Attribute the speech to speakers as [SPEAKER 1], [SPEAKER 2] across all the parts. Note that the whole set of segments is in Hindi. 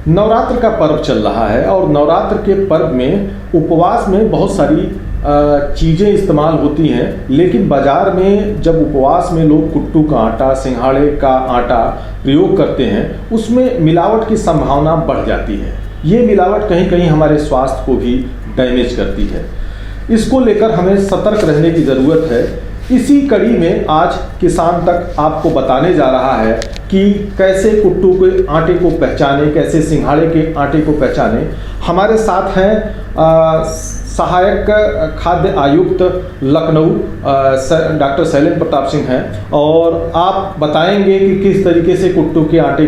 [SPEAKER 1] नवरात्र का पर्व चल रहा है और नवरात्र के पर्व में उपवास में बहुत सारी चीज़ें इस्तेमाल होती हैं, लेकिन बाज़ार में जब उपवास में लोग कुट्टू का आटा, सिंघाड़े का आटा प्रयोग करते हैं, उसमें मिलावट की संभावना बढ़ जाती है। ये मिलावट कहीं कहीं हमारे स्वास्थ्य को भी डैमेज करती है। इसको लेकर हमें सतर्क रहने की ज़रूरत है। इसी कड़ी में आज किसान तक आपको बताने जा रहा है कि कैसे कुट्टू के आटे को पहचाने, कैसे सिंघाड़े के आटे को पहचाने। हमारे साथ हैं सहायक खाद्य आयुक्त लखनऊ डॉक्टर शैलेंद्र प्रताप सिंह हैं, और आप बताएंगे कि किस तरीके से कुट्टू के आटे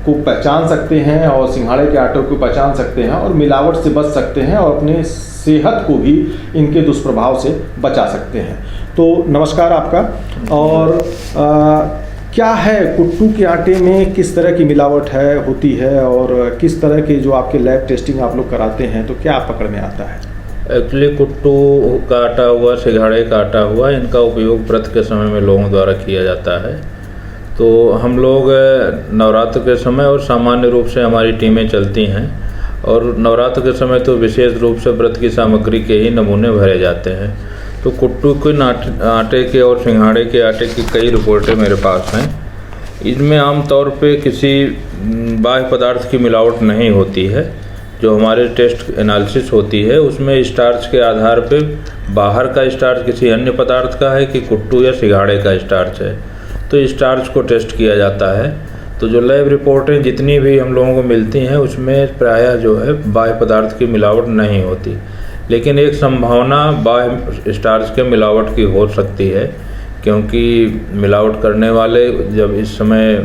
[SPEAKER 1] को पहचान सकते हैं और सिंघाड़े के आटे को पहचान सकते हैं और मिलावट से बच सकते हैं और अपने सेहत को भी इनके दुष्प्रभाव से बचा सकते हैं। तो नमस्कार आपका। और क्या है कुट्टू के आटे में, किस तरह की मिलावट होती है और किस तरह के जो आपके लैब टेस्टिंग आप लोग कराते हैं तो क्या पकड़ में आता है?
[SPEAKER 2] एक्चुअली कुट्टू का आटा हुआ, सिंघाड़े का आटा हुआ, इनका उपयोग व्रत के समय में लोगों द्वारा किया जाता है। तो हम लोग नवरात्र के समय और सामान्य रूप से हमारी टीमें चलती हैं, और नवरात्र के समय तो विशेष रूप से व्रत की सामग्री के ही नमूने भरे जाते हैं। तो कुट्टू के आटे के और सिंघाड़े के आटे की कई रिपोर्टें मेरे पास हैं। इनमें आमतौर पे किसी बाह्य पदार्थ की मिलावट नहीं होती है। जो हमारे टेस्ट एनालिसिस होती है उसमें स्टार्च के आधार पे बाहर का स्टार्च किसी अन्य पदार्थ का है कि कुट्टू या सिंघाड़े का स्टार्च है, तो स्टार्च को टेस्ट किया जाता है। तो जो लैब रिपोर्टें जितनी भी हम लोगों को मिलती हैं उसमें प्रायः जो है बाह्य पदार्थ की मिलावट नहीं होती, लेकिन एक संभावना बाह्य स्टार्च के मिलावट की हो सकती है, क्योंकि मिलावट करने वाले जब इस समय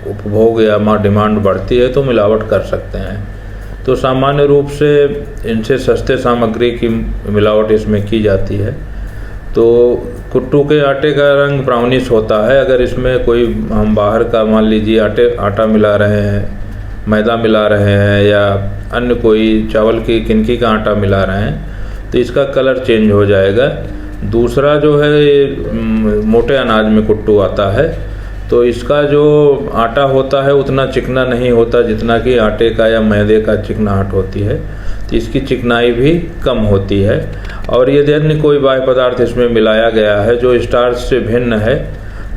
[SPEAKER 2] उपभोग या डिमांड बढ़ती है तो मिलावट कर सकते हैं। तो सामान्य रूप से इनसे सस्ते सामग्री की मिलावट इसमें की जाती है। तो कुट्टू के आटे का रंग ब्राउनिश होता है। अगर इसमें कोई हम बाहर का मान लीजिए आटा मिला रहे हैं, मैदा मिला रहे हैं या अन्य कोई चावल की किनकी का आटा मिला रहे हैं तो इसका कलर चेंज हो जाएगा। दूसरा जो है मोटे अनाज में कुट्टू आता है, तो इसका जो आटा होता है उतना चिकना नहीं होता जितना कि आटे का या मैदे का चिकनाहट होती है, तो इसकी चिकनाई भी कम होती है। और यदि अन्य कोई बाह्य पदार्थ इसमें मिलाया गया है जो स्टार्च से भिन्न है,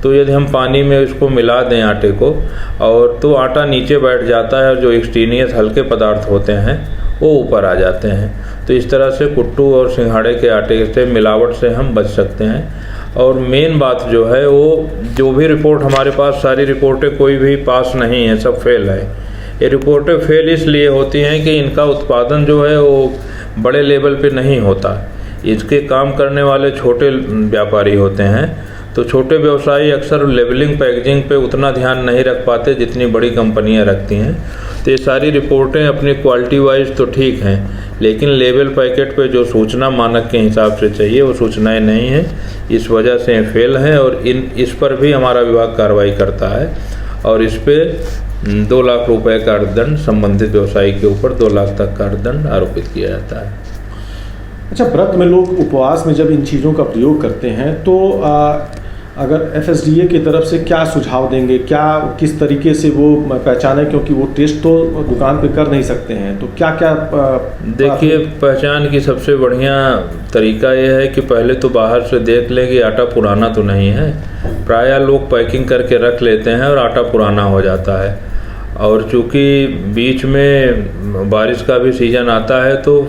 [SPEAKER 2] तो यदि हम पानी में इसको मिला दें आटे को, और तो आटा नीचे बैठ जाता है और जो एक्सट्रेनियस हल्के पदार्थ होते हैं वो ऊपर आ जाते हैं। तो इस तरह से कुट्टू और सिंघाड़े के आटे से मिलावट से हम बच सकते हैं। और मेन बात जो है वो जो भी रिपोर्ट हमारे पास, सारी रिपोर्टें कोई भी पास नहीं है, सब फेल है। ये रिपोर्टें फेल इसलिए होती हैं कि इनका उत्पादन जो है वो बड़े लेवल पे नहीं होता। इसके काम करने वाले छोटे व्यापारी होते हैं, तो छोटे व्यवसायी अक्सर लेबलिंग पैकेजिंग पे उतना ध्यान नहीं रख पाते जितनी बड़ी कंपनियां रखती हैं। तो ये सारी रिपोर्टें अपनी क्वालिटी वाइज तो ठीक हैं, लेकिन लेबल पैकेट पे जो सूचना मानक के हिसाब से चाहिए वो सूचनाएं नहीं हैं, इस वजह से फेल हैं। और इस पर भी हमारा विभाग कार्रवाई करता है और इस पे 2 लाख रुपए का अर्थदंड, संबंधित व्यवसायी के ऊपर 2 लाख तक का अर्थदंड आरोपित किया जाता है।
[SPEAKER 1] अच्छा, व्रत में लोग उपवास में जब इन चीज़ों का प्रयोग करते हैं तो अगर FSDA की तरफ से क्या सुझाव देंगे, क्या किस तरीके से वो पहचाने, क्योंकि वो टेस्ट तो दुकान पे कर नहीं सकते हैं, तो क्या क्या
[SPEAKER 2] देखिए, पहचान की सबसे बढ़िया तरीका ये है कि पहले तो बाहर से देख लें कि आटा पुराना तो नहीं है। प्रायः लोग पैकिंग करके रख लेते हैं और आटा पुराना हो जाता है, और चूँकि बीच में बारिश का भी सीज़न आता है तो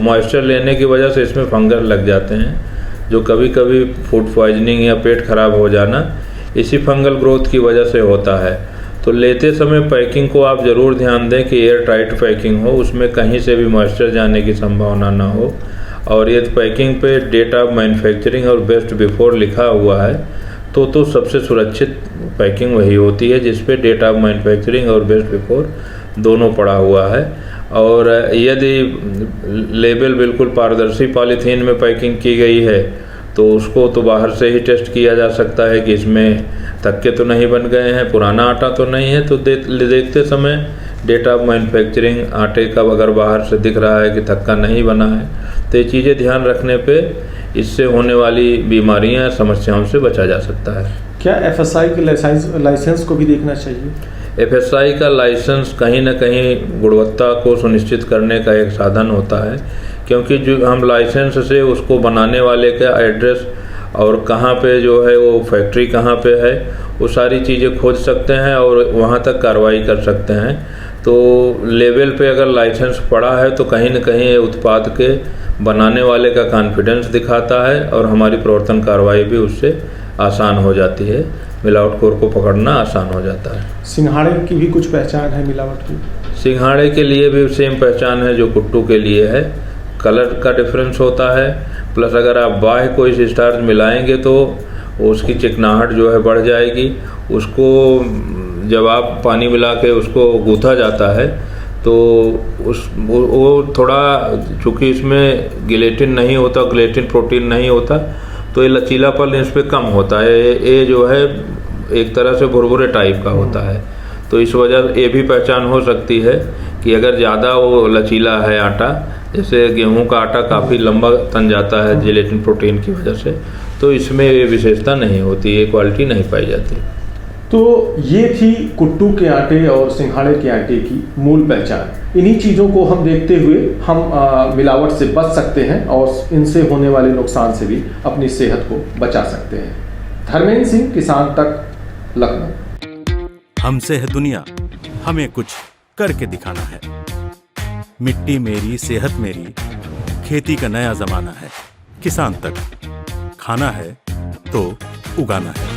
[SPEAKER 2] मॉइस्चर लेने की वजह से इसमें फंगस लग जाते हैं, जो कभी कभी फूड पॉइजनिंग या पेट खराब हो जाना इसी फंगल ग्रोथ की वजह से होता है। तो लेते समय पैकिंग को आप ज़रूर ध्यान दें कि एयर टाइट पैकिंग हो, उसमें कहीं से भी मॉइस्चर जाने की संभावना ना हो। और यदि पैकिंग पे डेट ऑफ मैन्युफैक्चरिंग और बेस्ट बिफोर लिखा हुआ है तो सबसे सुरक्षित पैकिंग वही होती है जिस पे डेट ऑफ मैन्युफैक्चरिंग और बेस्ट बिफोर दोनों पड़ा हुआ है। और यदि लेबल बिल्कुल पारदर्शी पॉलीथीन में पैकिंग की गई है तो उसको तो बाहर से ही टेस्ट किया जा सकता है कि इसमें थक्के तो नहीं बन गए हैं, पुराना आटा तो नहीं है। तो देखते समय डेट ऑफ मैन्युफैक्चरिंग आटे का अगर बाहर से दिख रहा है कि थक्का नहीं बना है, तो ये चीज़ें ध्यान रखने पे इससे होने वाली बीमारियां, समस्याओं से बचा जा सकता है।
[SPEAKER 1] क्या FSI के लाइसेंस को भी देखना चाहिए?
[SPEAKER 2] एफएसआई का लाइसेंस कहीं ना कहीं गुणवत्ता को सुनिश्चित करने का एक साधन होता है, क्योंकि जो हम लाइसेंस से उसको बनाने वाले का एड्रेस और कहाँ पे जो है वो फैक्ट्री कहाँ पे है वो सारी चीज़ें खोज सकते हैं और वहाँ तक कार्रवाई कर सकते हैं। तो लेवल पे अगर लाइसेंस पड़ा है तो कहीं ना कहीं ये उत्पाद के बनाने वाले का कॉन्फिडेंस दिखाता है और हमारी प्रवर्तन कार्रवाई भी उससे आसान हो जाती है, मिलावटखोर को पकड़ना आसान हो जाता है।
[SPEAKER 1] सिंघाड़े की भी कुछ पहचान है मिलावट की?
[SPEAKER 2] सिंघाड़े के लिए भी सेम पहचान है जो कुट्टू के लिए है। कलर का डिफरेंस होता है, प्लस अगर आप बाह्य कोई स्टार्च मिलाएंगे तो उसकी चिकनाहट जो है बढ़ जाएगी। उसको जब आप पानी मिला के उसको गूँथा जाता है तो वो थोड़ा, चूँकि इसमें गिलेटिन नहीं होता, गिलेटिन प्रोटीन नहीं होता, तो ये लचीलापन इस पर कम होता है। ये जो है एक तरह से भुरभुरे टाइप का होता है। तो इस वजह ये भी पहचान हो सकती है कि अगर ज़्यादा वो लचीला है आटा, जैसे गेहूं का आटा काफ़ी लंबा तन जाता है जिलेटिन प्रोटीन की वजह से, तो इसमें ये विशेषता नहीं होती, ये क्वालिटी नहीं पाई जाती।
[SPEAKER 1] तो ये थी कुट्टू के आटे और सिंघाड़े के आटे की मूल पहचान। इन्हीं चीज़ों को हम देखते हुए हम मिलावट से बच सकते हैं और इनसे होने वाले नुकसान से भी अपनी सेहत को बचा सकते हैं। धर्मेंद्र सिंह, किसान तक, लखनऊ।
[SPEAKER 3] हमसे है दुनिया, हमें कुछ करके दिखाना है। मिट्टी मेरी, सेहत मेरी, खेती का नया जमाना है। किसान तक, खाना है तो उगाना है।